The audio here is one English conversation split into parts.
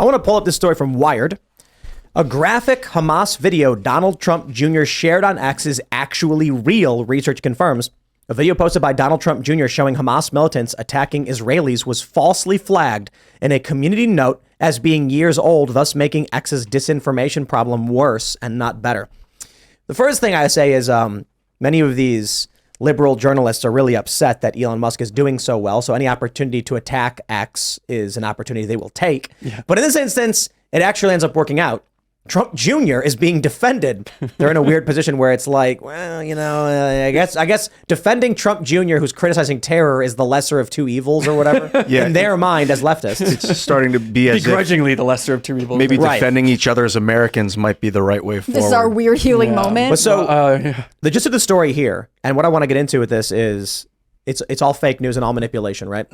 want to pull up this story from Wired. A graphic Hamas video Donald Trump Jr. shared on X is actually real, research confirms. A video posted by Donald Trump Jr. showing Hamas militants attacking Israelis was falsely flagged in a community note as being years old, thus making X's disinformation problem worse and not better. The first thing I say is many of these liberal journalists are really upset that Elon Musk is doing so well. So any opportunity to attack X is an opportunity they will take. Yeah. But in this instance, it actually ends up working out. Trump Jr. is being defended. They're in a weird position where it's like, well, you know, I guess defending Trump Jr., who's criticizing terror, is the lesser of two evils or whatever. In their mind as leftists. It's starting to be as begrudgingly the lesser of two evils. Maybe defending each other as Americans might be the right way forward. This is our weird healing moment. But so the gist of the story here, and what I want to get into with this is, it's all fake news and all manipulation, right?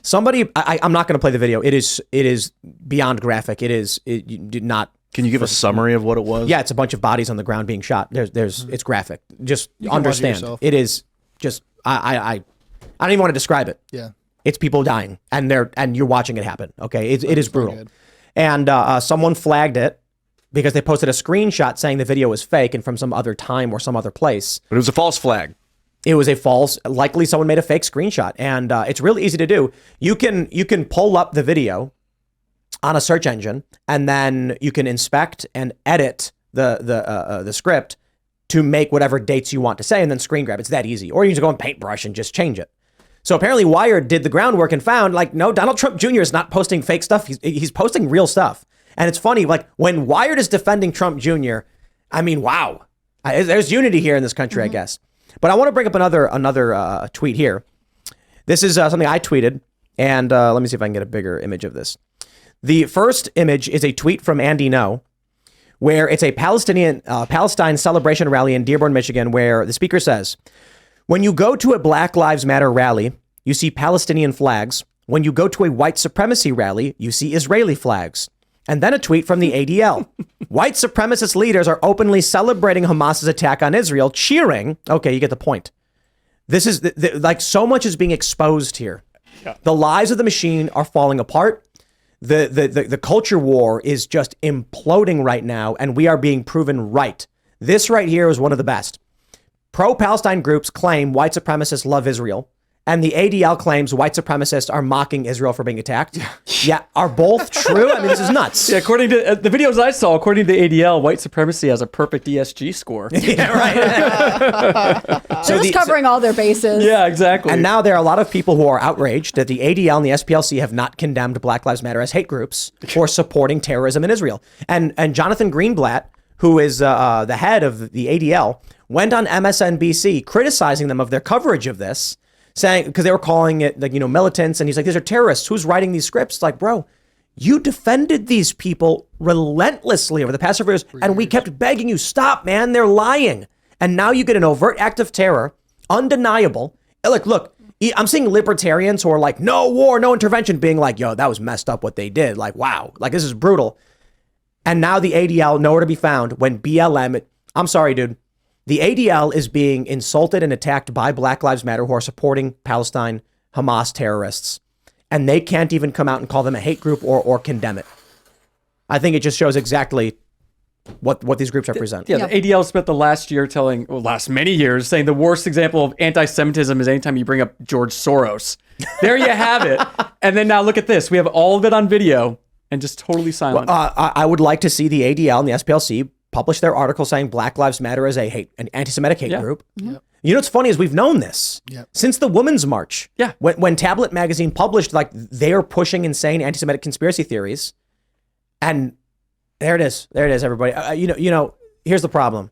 Somebody, I'm not going to play the video. It is beyond graphic. You did not. Can you give a summary of what it was? Yeah, it's a bunch of bodies on the ground being shot. It's graphic. Just understand. It is just I don't even want to describe it. Yeah, it's people dying, and you're watching it happen. Okay, it is brutal. And someone flagged it because they posted a screenshot saying the video was fake and from some other time or some other place. But it was a false flag. It was a false. Likely someone made a fake screenshot, and it's really easy to do. You can pull up the video on a search engine, and then you can inspect and edit the script to make whatever dates you want to say, and then screen grab. It's that easy. Or you can go on Paintbrush and just change it. So apparently Wired did the groundwork and found, like, no, Donald Trump Jr. is not posting fake stuff. He's posting real stuff. And it's funny, like, when Wired is defending Trump Jr., I mean, wow. There's unity here in this country, I guess. But I want to bring up another tweet here. This is something I tweeted, and let me see if I can get a bigger image of this. The first image is a tweet from Andy No, where it's a Palestine celebration rally in Dearborn, Michigan, where the speaker says, when you go to a Black Lives Matter rally, you see Palestinian flags. When you go to a white supremacy rally, you see Israeli flags. And then a tweet from the ADL. White supremacist leaders are openly celebrating Hamas's attack on Israel, cheering. Okay, you get the point. This is like so much is being exposed here. Yeah. The lies of the machine are falling apart. The culture war is just imploding right now, and we are being proven right. This right here is one of the best. Pro-Palestine groups claim white supremacists love Israel, and the ADL claims white supremacists are mocking Israel for being attacked. Yeah, are both true? I mean, this is nuts. Yeah, according to the videos I saw, according to the ADL, white supremacy has a perfect ESG score. Yeah, right. So just covering all their bases. Yeah, exactly. And now there are a lot of people who are outraged that the ADL and the SPLC have not condemned Black Lives Matter as hate groups for supporting terrorism in Israel. And Jonathan Greenblatt, who is the head of the ADL, went on MSNBC criticizing them of their coverage of this, saying, because they were calling it, like, you know, militants, and he's like, these are terrorists. Who's writing these scripts? Like, bro, you defended these people relentlessly over the past several years, and we kept begging you, stop, man, they're lying. And now you get an overt act of terror, undeniable. Like, look, I'm seeing libertarians who are like, no war, no intervention, being like, yo, that was messed up what they did. Like, wow, like, this is brutal. And now the ADL nowhere to be found when BLM, I'm sorry, dude. The ADL is being insulted and attacked by Black Lives Matter, who are supporting Palestine Hamas terrorists. And they can't even come out and call them a hate group or condemn it. I think it just shows exactly what these groups represent. Yeah, the ADL spent the last many years saying the worst example of anti-Semitism is anytime you bring up George Soros. There you have it. And then now look at this. We have all of it on video and just totally silent. Well, I would like to see the ADL and the SPLC publish their article saying Black Lives Matter is an anti-Semitic hate group. Yep. You know what's funny is we've known this since the Women's March. Yeah. When Tablet Magazine published, like, they're pushing insane anti-Semitic conspiracy theories, and there it is, everybody. You know, here's the problem.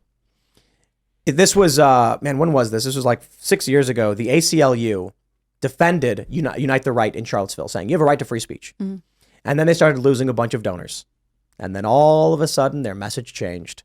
This was when was this? This was like 6 years ago. The ACLU defended Unite the Right in Charlottesville, saying you have a right to free speech, and then they started losing a bunch of donors. And then all of a sudden, their message changed.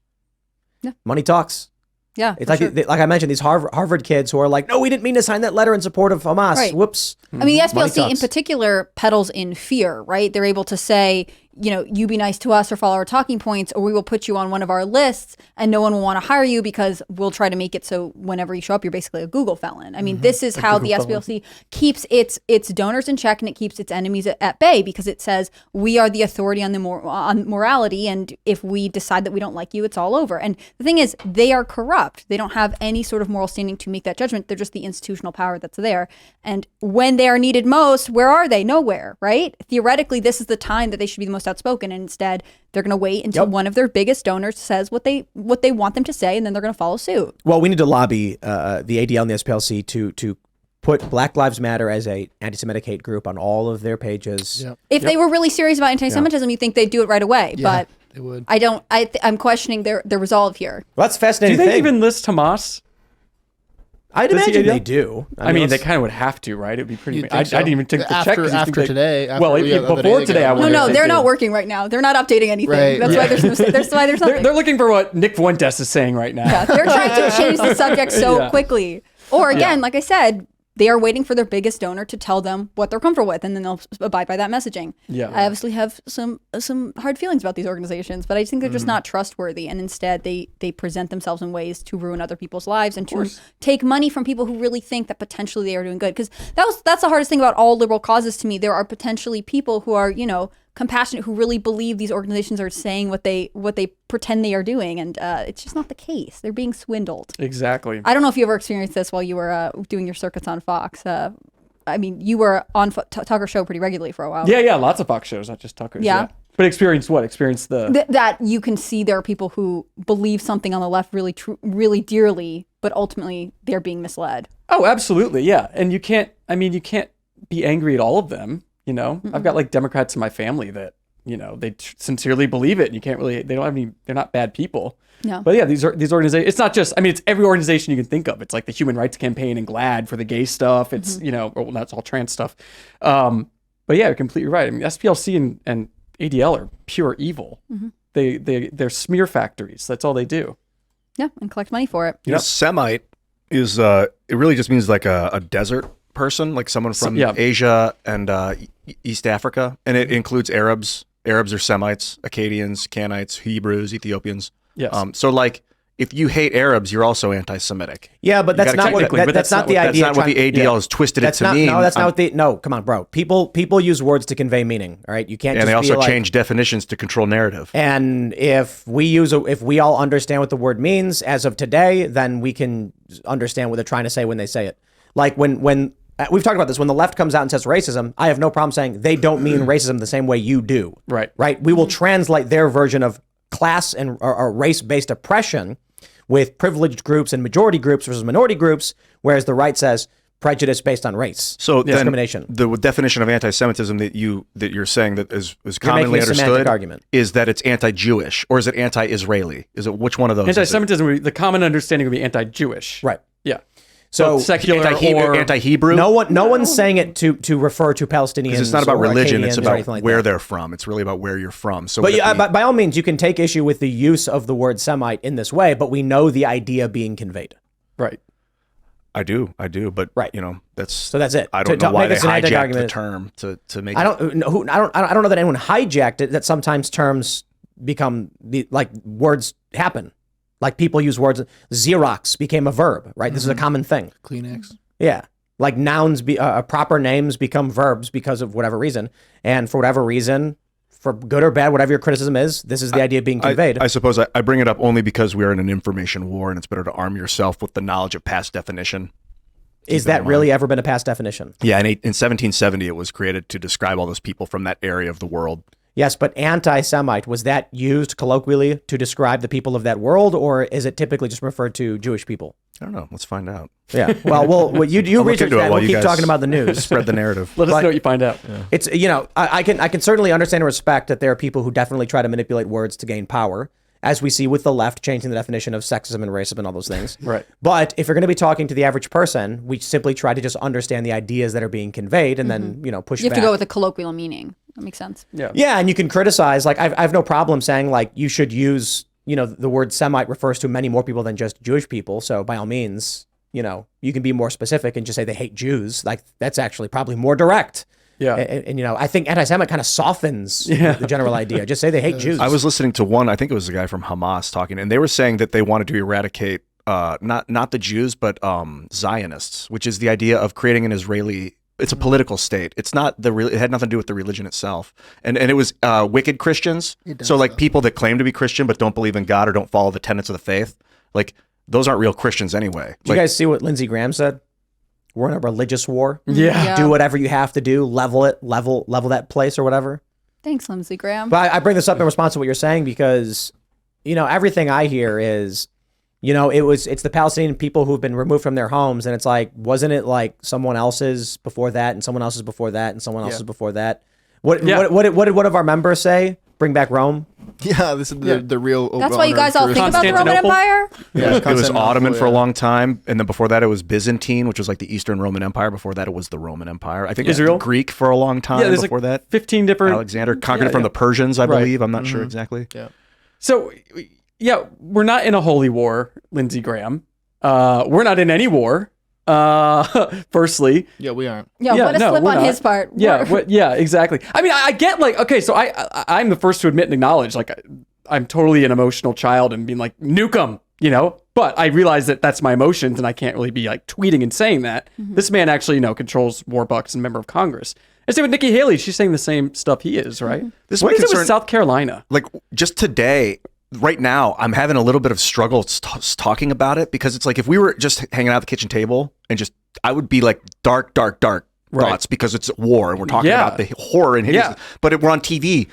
Yeah. Money talks. Yeah. It's like, like I mentioned, these Harvard kids who are like, no, we didn't mean to sign that letter in support of Hamas. Right. Whoops. I mean, the SPLC in particular peddles in fear, right? They're able to say, you be nice to us or follow our talking points, or we will put you on one of our lists and no one will want to hire you because we'll try to make it so whenever you show up, you're basically a Google felon. I mean, this is how the SPLC keeps its donors in check, and it keeps its enemies at bay, because it says we are the authority on on morality, and if we decide that we don't like you, it's all over. And the thing is, they are corrupt. They don't have any sort of moral standing to make that judgment. They're just the institutional power that's there. And when they are needed most, where are they? Nowhere, right? Theoretically, this is the time that they should be the most outspoken, and instead they're going to wait until one of their biggest donors says what they want them to say, and then they're going to follow suit. Well, we need to lobby the ADL and the SPLC to put Black Lives Matter as a anti-Semitic hate group on all of their pages. If they were really serious about anti-Semitism, you think they'd do it right away. But they would. I'm questioning their resolve here. Well, that's Do fascinating. they even list Hamas? I'd Does he imagine ADL? they do. I mean, they let's- kind of would have to, right? It'd be pretty. You'd I think so. didn't even take the check. 'cause you After think today. well, the other before day today, I ago. wonder. No, if they're they not did. working right now. They're not updating anything. Right. That's why there's nothing. They're looking for what Nick Fuentes is saying right now. Yeah, they're trying to change the subject so Yeah. quickly. Or again, like I said, they are waiting for their biggest donor to tell them what they're comfortable with, and then they'll abide by that messaging. Yeah. I obviously have some hard feelings about these organizations, but I just think they're just not trustworthy, and instead they present themselves in ways to ruin other people's lives and to take money from people who really think that potentially they are doing good. Because that's the hardest thing about all liberal causes to me. There are potentially people who are, compassionate, who really believe these organizations are saying what they pretend they are doing, and it's just not the case. They're being swindled. Exactly. I don't know if you ever experienced this while you were doing your circuits on Fox. I mean, you were on Tucker's show pretty regularly for a while. Yeah, lots of Fox shows, not just Tucker's. Yeah. But experience what? Experience the That you can see there are people who believe something on the left really dearly, but ultimately they're being misled. Oh, absolutely, yeah. And you can't be angry at all of them. I've got like Democrats in my family that they sincerely believe it. And you can't really. They don't have any. They're not bad people. No. But yeah, these organizations. It's not just. I mean, it's every organization you can think of. It's like the Human Rights Campaign and GLAAD for the gay stuff. It's well, that's all trans stuff. But yeah, you're completely right. I mean, SPLC and ADL are pure evil. They're smear factories. That's all they do. Yeah, and collect money for it. Semite is it really just means like a desert person, like someone from Asia and East Africa, and it includes Arabs. Arabs are Semites, Akkadians, Canaanites, Hebrews, Ethiopians. Yes. So like, if you hate Arabs, you're also anti-Semitic. Yeah, but that's not what technically, but that's not the That's idea. not what the ADL has twisted it That's to not. mean. No, that's not what the. No, come on, bro. People use words to convey meaning. All right, you can't. And just they also be like, change definitions to control narrative. And if we all understand what the word means as of today, then we can understand what they're trying to say when they say it. Like when we've talked about this, when the left comes out and says racism, I have no problem saying they don't mean racism the same way you do. Right. Right. We will translate their version of class and or race-based oppression with privileged groups and majority groups versus minority groups, whereas the right says prejudice based on race. So then discrimination. The definition of anti-Semitism that you're saying that is You're commonly making a semantic understood argument. is that it's anti-Jewish, or is it anti-Israeli? Is it which one of those? is it? Anti-Semitism would be, the common understanding would be anti-Jewish. Right. Yeah. So Both secular or anti-Hebrew? no one's saying it to refer to Palestinians. Because it's not about or religion; it's Acadians or about anything like where that. they're from. It's really about where you're from. So, But would it be- by all means, you can take issue with the use of the word Semite in this way, but we know the idea being conveyed. right. I do, but Right. that's So that's it. I don't To know why make they a semantic hijacked the argument. term to make. I don't know I don't know that anyone hijacked it. That sometimes terms become like words happen. Like people use words. Xerox became a verb, right? This is a common thing. Kleenex. Yeah. Like nouns, proper names become verbs because of whatever reason. And for whatever reason, for good or bad, whatever your criticism is, this is the idea being conveyed. I suppose I bring it up only because we are in an information war, and it's better to arm yourself with the knowledge of past definition. Is that really ever been a past definition? Yeah, in 1770, it was created to describe all those people from that area of the world. Yes, but anti-Semite, was that used colloquially to describe the people of that world, or is it typically just referred to Jewish people? I don't know. Let's find out. Yeah. Well, you I'll look research into it that. while We'll you keep guys talking about the news. Spread the narrative. Let us But- know what you find out. It's I can certainly understand and respect that there are people who definitely try to manipulate words to gain power, as we see with the left changing the definition of sexism and racism and all those things. Right. But if you're going to be talking to the average person, we simply try to just understand the ideas that are being conveyed and then push You have back. to go with a colloquial meaning. That makes sense. Yeah. Yeah, and you can criticize. Like I have no problem saying like you should use the word Semite refers to many more people than just Jewish people. So by all means, you can be more specific and just say they hate Jews. Like that's actually probably more direct Yeah. And you know, I think anti-Semite kind of softens the general idea. Just say they hate Jews. I was listening to one, I think it was a guy from Hamas talking, and they were saying that they wanted to eradicate not the Jews, but Zionists, which is the idea of creating an Israeli. It's a political state. It's not it had nothing to do with the religion itself. And it was wicked Christians. So like people that claim to be Christian but don't believe in God or don't follow the tenets of the faith, like those aren't real Christians anyway. Did you guys see what Lindsey Graham said? We're in a religious war. Yeah. Do whatever you have to do. Level that place or whatever. Thanks, Lindsey Graham. But I bring this up in response to what you're saying because, you know, everything I hear is, you know, it's the Palestinian people who've been removed from their homes, and it's like, wasn't it like someone else's before that, and someone else's before that, and someone else's before that? What did one of our members say? Bring back Rome. Yeah, this is the real. That's why you guys all think about the Roman Empire. Yeah, it was Ottoman for a long time, and then before that it was Byzantine, which was like the Eastern Roman Empire. Before that it was the Roman Empire. I think Israel? It was Greek for a long time. There's before like that 15 different. Alexander conquered it from the Persians, I believe. I'm not sure exactly. Yeah. So, yeah, we're not in a holy war, Lindsey Graham. We're not in any war. Firstly, Yeah, we aren't. Yeah, what a slip we're on not. his part. Yeah, exactly. I mean, I get like, okay, so I'm the first to admit and acknowledge, like, I'm totally an emotional child and being like, nuke 'em, you know? But I realize that that's my emotions and I can't really be like tweeting and saying that. This man actually, you know, controls war bucks and member of Congress. And same with Nikki Haley. She's saying the same stuff he is, right? This is What my is it with concern. South Carolina? Like just today, right now, I'm having a little bit of struggle talking about it because it's like if we were just hanging out at the kitchen table and just, I would be like dark thoughts because it's war and we're talking about the horror and hideous. But we're on TV.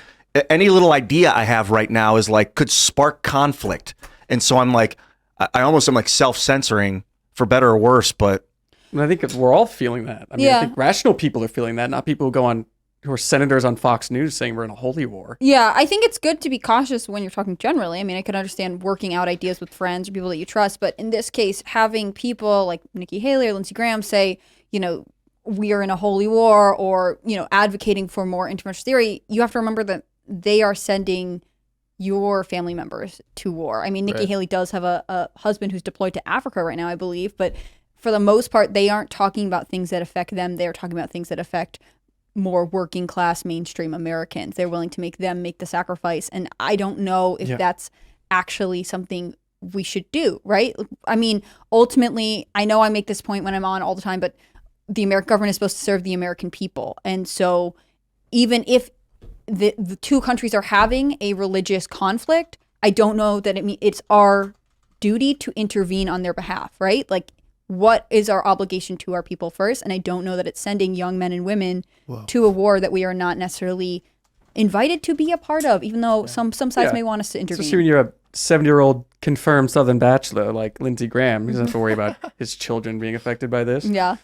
Any little idea I have right now is like could spark conflict, and so I'm like, I almost am like self-censoring for better or worse. But And I think we're all feeling that. I mean, I think rational people are feeling that, not people who are senators on Fox News saying we're in a holy war. Yeah, I think it's good to be cautious when you're talking generally. I mean, I can understand working out ideas with friends or people that you trust, but in this case, having people like Nikki Haley or Lindsey Graham say, you know, we are in a holy war or, you know, advocating for more interventionist theory, you have to remember that they are sending your family members to war. I mean, Nikki Haley does have a husband who's deployed to Africa right now, I believe, but for the most part, they aren't talking about things that affect them. They're talking about things that affect more working class mainstream Americans. They're willing to make the sacrifice. And I don't know if that's actually something we should do, right? I mean, ultimately, I know I make this point when I'm on all the time, but the American government is supposed to serve the American people. And so even if the two countries are having a religious conflict, I don't know that it's our duty to intervene on their behalf, right? Like, what is our obligation to our people first? And I don't know that it's sending young men and women to a war that we are not necessarily invited to be a part of, even though some sides may want us to intervene. Especially when you're a 70-year-old confirmed Southern bachelor like Lindsey Graham. He doesn't have to worry about his children being affected by this. Yeah.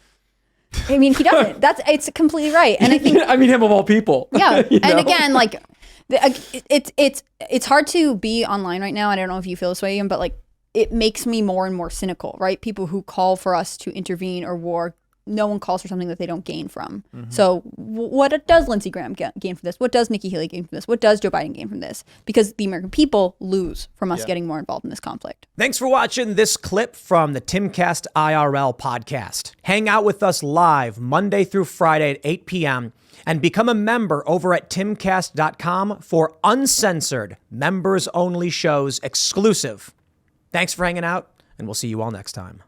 I mean, he doesn't. It's completely right. And I think I mean, him of all people. Yeah. You And know? again, like it's hard to be online right now. I don't know if you feel this way, Ian, but like it makes me more and more cynical, right? People who call for us to intervene or war, no one calls for something that they don't gain from. So what does Lindsey Graham gain from this? What does Nikki Haley gain from this? What does Joe Biden gain from this? Because the American people lose from us getting more involved in this conflict. Thanks for watching this clip from the Timcast IRL podcast. Hang out with us live Monday through Friday at 8 p.m. and become a member over at timcast.com for uncensored, members-only shows exclusive. Thanks for hanging out, and we'll see you all next time.